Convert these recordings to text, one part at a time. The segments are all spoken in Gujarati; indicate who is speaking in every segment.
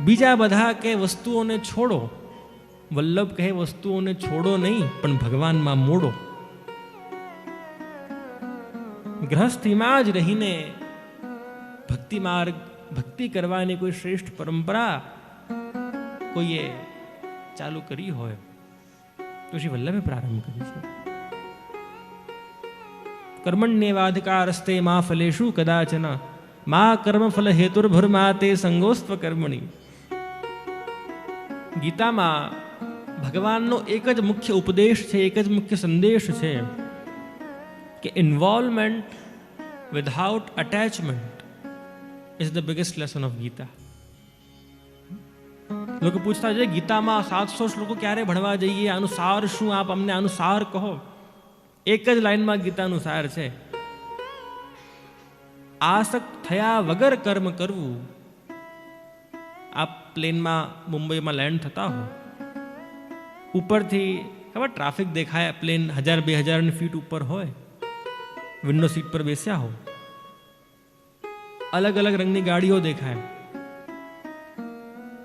Speaker 1: બીજા બધા કે વસ્તુઓને છોડો, વલ્લભ કહે વસ્તુઓને છોડો નહીં પણ ભગવાનમાં મોડો. ગ્રહસ્થીમાં જ રહીને ભક્તિ માર્ગ, ભક્તિ કરવાની કોઈ શ્રેષ્ઠ પરંપરા કોઈએ ચાલુ કરી હોય તો શ્રી વલ્લભે પ્રારંભ કરી છે. કર્મણ્યેવાધિકારસ્તે મા ફલેષુ કદાચન મા કર્મફલ હેતુર્ભુર્મા તે સંગોસ્ત્વ કર્મણી. ગીતામાં ભગવાનનો એક જ મુખ્ય ઉપદેશ છે, એક જ મુખ્ય સંદેશ છે કે involvement without attachment is the biggest lesson of Gita. લોકો પૂછતા છે ગીતામાં 700 શ્લોકો ક્યારે ભણવા જઈએ, આનું સાર શું, આપ અમને આનું સાર કહો. એક જ લાઈનમાં ગીતાનું સાર છે, આસક્ત થયા વગર કર્મ કરવું. આપ પ્લેનમાં મુંબઈમાં લેન્ડ થતા હો, ઉપરથી ખબર ટ્રાફિક દેખાય, પ્લેન 1000-2000 ફીટ ઉપર હોય, વિન્ડો સીટ પર બેસ્યા હો, અલગ અલગ રંગની ગાડીઓ દેખાય.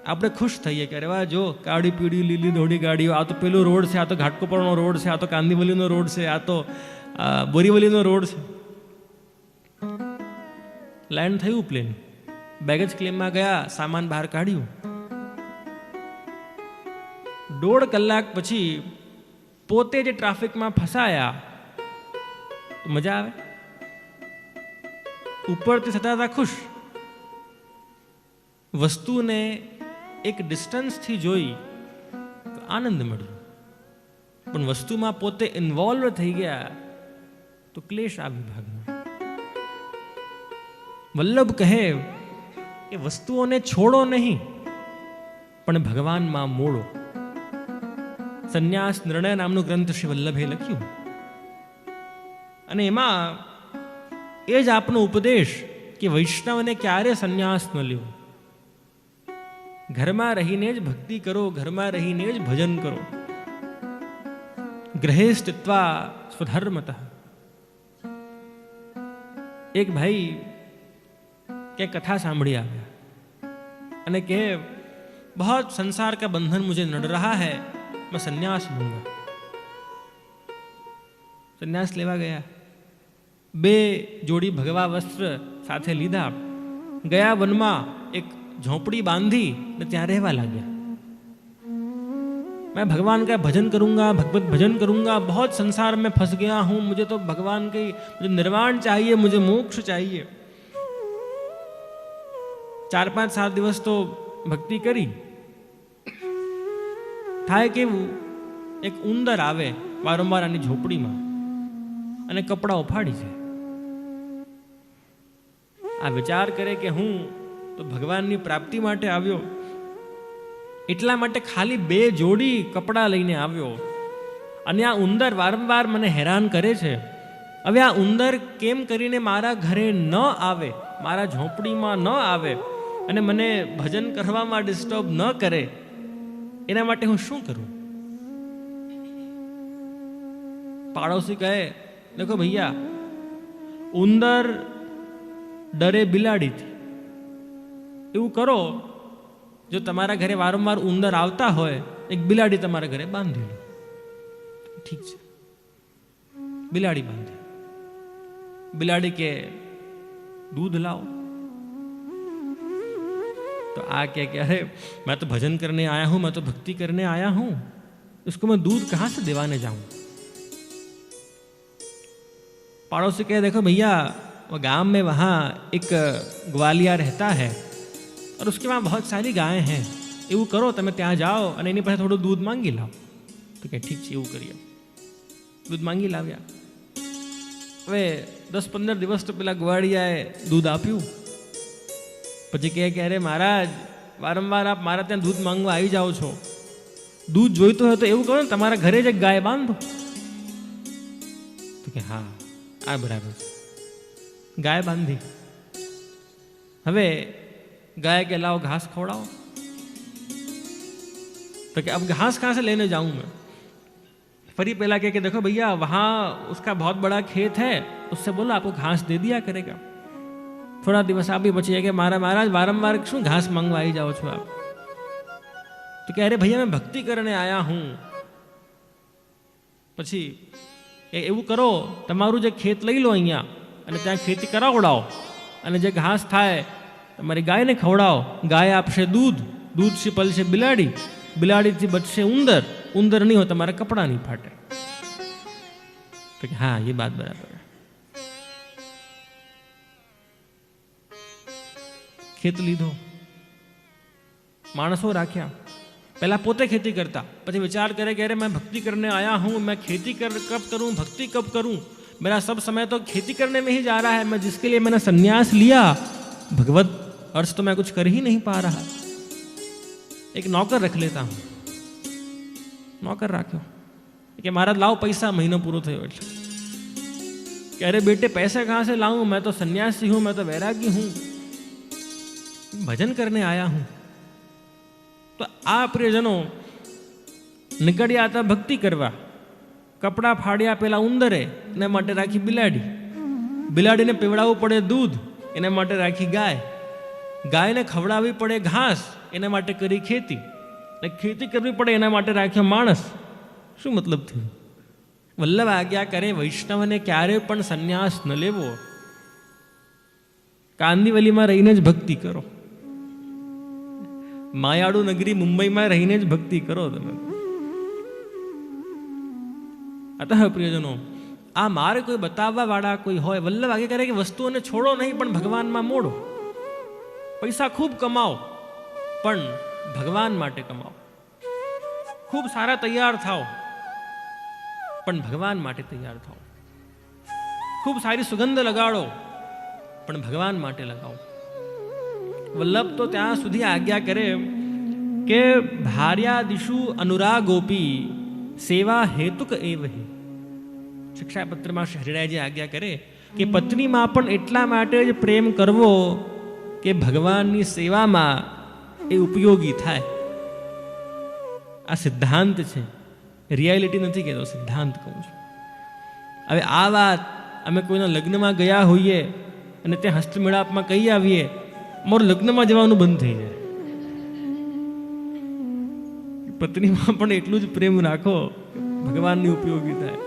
Speaker 1: આપણે ખુશ થઈએ કે અરે વાહ, જો કાળી પીળી લીલી ધોળી ગાડીઓ, આ તો પેલો રોડ છે, આ તો ઘાટકોપરનો રોડ છે, આ તો કાંદીવલીનો રોડ છે, આ તો બોરીવલીનો રોડ છે. લેન્ડ થયું પ્લેન, બેગેજ ક્લેમમાં ગયા, સામાન બહાર કાઢ્યું. 1.5 કલાક પછી પોતે જે ટ્રાફિકમાં ફસાયા, મજા આવે? ઉપરથી થતા હતા ખુશ, વસ્તુને એક ડિસ્ટન્સથી જોઈ તો આનંદ મળ્યો, પણ વસ્તુમાં પોતે ઇન્વોલ્વ થઈ ગયા તો ક્લેશ આવી ભાગમાં. વલ્લભ કહે કે વસ્તુઓને છોડો નહીં પણ ભગવાનમાં મોડો. સંન્યાસ નિર્ણય નામનું ગ્રંથ શ્રી વલ્લભે લખ્યું અને એમાં એ જ આપનો ઉપદેશ કે વૈષ્ણવને ક્યારે સંન્યાસ ન લેવો. ઘરમાં રહીને જ ભક્તિ કરો, ઘરમાં રહીને જ ભજન કરો. ગ્રહે સ્થિત્વા સ્વધર્મતઃ. એક ભાઈ કે કથા સાંભળી આવ્યા અને કહે बहुत संसार का बंधन मुझे नड़ रहा है, मैं संन्यास लूंगा. संन्यास लेवा गया, 2 जोड़ी भगवा वस्त्र સાથે લીધા, ગયા વનમાં એક झोंपड़ी बांधी ने ત્યાં રહેવા લાગ્યા. मैं भगवान का भजन करूंगा, भगवत भजन करूंगा, बहुत संसार में फंस गया हूं, मुझे तो भगवान की, मुझे निर्वाण चाहिए, मुझे मोक्ष चाहिए. 4-5-7 દિવસ તો ભક્તિ કરી. થાય કેવું, એક ઉંદર આવે વારંવાર આની ઝોપડીમાં અને કપડાં ઉફાડી જાય. આ વિચાર કરે કે હું તો ભગવાનની પ્રાપ્તિ માટે આવ્યો, એટલા માટે ખાલી 2 જોડી કપડાં લઈને આવ્યો અને આ ઉંદર વારંવાર મને હેરાન કરે છે. હવે આ ઉંદર કેમ કરીને મારા ઘરે ન આવે, મારા ઝોપડીમાં ન આવે અને મને ભજન કરવામાં ડિસ્ટર્બ ન કરે, એના માટે હું શું કરું? પાડોશી કહે દેખો ભૈયા, ઉંદર ડરે બિલાડીથી. એવું કરો, જો તમારા ઘરે વારંવાર ઉંદર આવતા હોય, એક બિલાડી તમારા ઘરે બાંધી લો. ઠીક છે, બિલાડી બાંધી. બિલાડી કે दूध लाओ, तो आ क्या अरे मैं तो भजन करने आया हूं, मैं तो भक्ति करने आया हूं, इसको मैं दूध कहां से दिवाने जाऊं? पड़ोसी कहे देखो भैया, वो गांव में वहां एक ग्वालिया रहता है और उसके वहां बहुत सारी गायें हैं, એવું કરો તમે ત્યાં જાઓ અને એની પાસે થોડું દૂધ માંગી લાવો. તો કે ઠીક છે, એવું કરીએ. દૂધ માંગી લાવ્યા. હવે 10-15 દિવસ તો પેલા ગ્વાડિયાએ દૂધ આપ્યું. પછી કહે કે અરે મહારાજ, વારંવાર આપ મારા ત્યાં દૂધ માંગવા આવી જાઓ છો, દૂધ જોઈતું હોય તો એવું કરો ને, તમારા ઘરે જ એક ગાય બાંધો. તો કે હા, આ બરાબર છે. ગાય બાંધી. હવે गाय के लाओ घास खवड़ाओ. तो कि अब घास कहाँ से लेने जाऊं मैं? फरी पहला कह के देखो भैया, वहां उसका बहुत बड़ा खेत है, उससे बोलो आपको घास दे दिया करेगा. थोड़ा दिवस आप भी बचिए कि मारा महाराज वारंवार शू घास मंगवाई जाओ छो आप. તો કે અરે ભૈયા મેં ભક્તિ કરને આયા હું. પછી એવું કરો, તમારું જે ખેત લઈ લો અહીંયા અને ત્યાં ખેતી કરાવડાવો, અને જે ઘાસ થાય તમારી ગાયને ખવડાવો. ગાય આપશે દૂધ, દૂધથી પલશે બિલાડી, બિલાડીથી બચશે ઉંદર, ઉંદર નહીં હોય તમારા કપડાં નહીં ફાટે. તો કે હા એ બાત બરાબર. ખેત લીધો, માણસો રાખ્યા. पहला पोते खेती करता, પછી विचार करे कि अरे मैं भक्ति करने आया हूँ, मैं खेती कब करूँ, भक्ति कब करूँ, मेरा सब समय तो खेती करने में ही जा रहा है, मैं जिसके लिए मैंने संन्यास लिया भगवत अर्थ तो मैं कुछ कर ही नहीं पा रहा. एक नौकर रख लेता हूँ. नौकर राख्यो कि महाराज लाओ पैसा, महीनो पूरो थयो એટલે कि अरे बेटे पैसे कहाँ से लाऊं, मैं तो सन्यासी हूँ, मैं तो वैरागी हूँ, भजन करने आया हूँ. तो आ प्रियजनों નીકળ્યા હતા ભક્તિ કરવા. કપડાં ફાડ્યા પેલા ઉંદરે, એના માટે રાખી બિલાડી, બિલાડીને પીવડાવવું પડે દૂધ, એના માટે રાખી ગાય, ગાયને ખવડાવવી પડે ઘાસ, એના માટે કરી ખેતી, અને ખેતી કરવી પડે એના માટે રાખ્યો માણસ. શું મતલબ થયું? વલ્લભ આજ્ઞા કરે વૈષ્ણવને ક્યારે પણ સંન્યાસ ન લેવો, કાંદીવલીમાં રહીને જ ભક્તિ કરો, માયાડુ નગરી મુંબઈમાં રહીને જ ભક્તિ કરો તમે. અતઃ પ્રિયજનો, આ મારે કોઈ બતાવવા વાળા કોઈ હોય, વલ્લભ આગે કરે કે વસ્તુઓને છોડો નહીં પણ ભગવાનમાં મોડો. પૈસા ખૂબ કમાઓ પણ ભગવાન માટે કમાઓ. ખૂબ સારા તૈયાર થાઓ પણ ભગવાન માટે તૈયાર થાઓ. ખૂબ સારી સુગંધ લગાડો પણ ભગવાન માટે લગાવો. વલ્લભ તો ત્યાં સુધી આજ્ઞા કરે કે ભાર્યાદિષુ અનુરાગોપી સેવા હેતુક એવ હે. શિક્ષાપત્રમાં હરિરાયજી આજ્ઞા કરે કે પત્નીમાં પણ એટલા માટે જ પ્રેમ કરવો કે ભગવાનની સેવામાં એ ઉપયોગી થાય. આ સિદ્ધાંત છે, રિયાલિટી નથી કહેતો, સિદ્ધાંત કહું છું. હવે આ વાત અમે કોઈના લગ્નમાં ગયા હોઈએ અને ત્યાં હસ્તમેળાપમાં કહી આવીએ, મારું લગ્નમાં જવાનું બંધ થઈ જાય. પત્નીમાં પણ એટલું જ પ્રેમ રાખો ભગવાનની ઉપયોગી થાય.